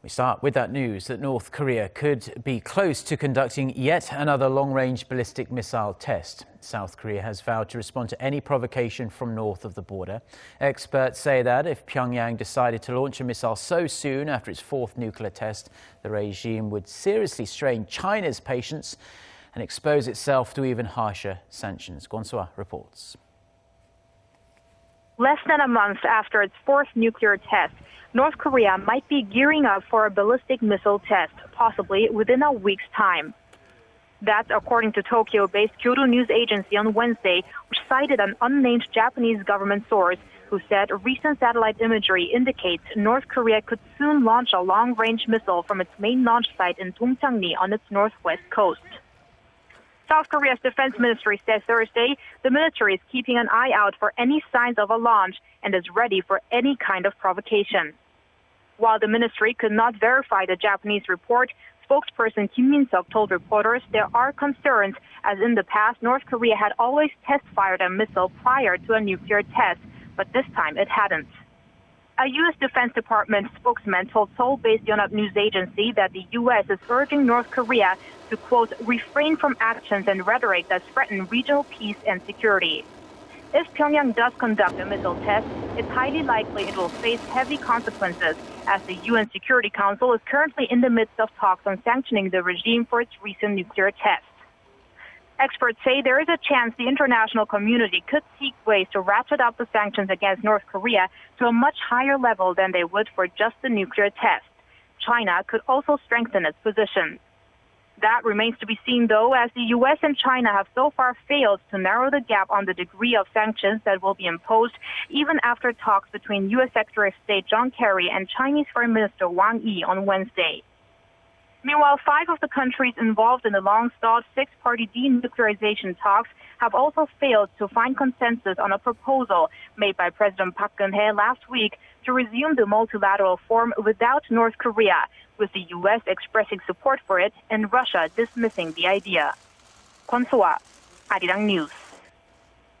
We start with that news that North Korea could be close to conducting yet another long-range ballistic missile test. South Korea has vowed to respond to any provocation from north of the border. Experts say that if Pyongyang decided to launch a missile so soon after its fourth nuclear test, the regime would seriously strain China's patience and expose itself to even harsher sanctions. Kwon Soa reports. Less than a month after its fourth nuclear test, North Korea might be gearing up for a ballistic missile test, possibly within a week's time. That's according to Tokyo-based Kyodo News Agency on Wednesday, which cited an unnamed Japanese government source who said recent satellite imagery indicates North Korea could soon launch a long-range missile from its main launch site in Dongchang-ri on its northwest coast. South Korea's defense ministry said Thursday the military is keeping an eye out for any signs of a launch and is ready for any kind of provocation. While the ministry could not verify the Japanese report, spokesperson Kim Min-seok told reporters there are concerns, as in the past North Korea had always test-fired a missile prior to a nuclear test, but this time it hadn't. A U.S. Defense Department spokesman told Seoul-based Yonhap News Agency that the U.S. is urging North Korea to, quote, refrain from actions and rhetoric that threaten regional peace and security. If Pyongyang does conduct a missile test, it's highly likely it will face heavy consequences, as the UN Security Council is currently in the midst of talks on sanctioning the regime for its recent nuclear test. Experts say there is a chance the international community could seek ways to ratchet up the sanctions against North Korea to a much higher level than they would for just the nuclear test. China could also strengthen its position. That remains to be seen, though, as the U.S. and China have so far failed to narrow the gap on the degree of sanctions that will be imposed, even after talks between U.S. Secretary of State John Kerry and Chinese Foreign Minister Wang Yi on Wednesday. Meanwhile, 5 of the countries involved in the long-stalled six-party denuclearization talks have also failed to find consensus on a proposal made by President Park Geun-hye last week to resume the multilateral forum without North Korea, with the U.S. expressing support for it and Russia dismissing the idea. Kwon Soa, Arirang News.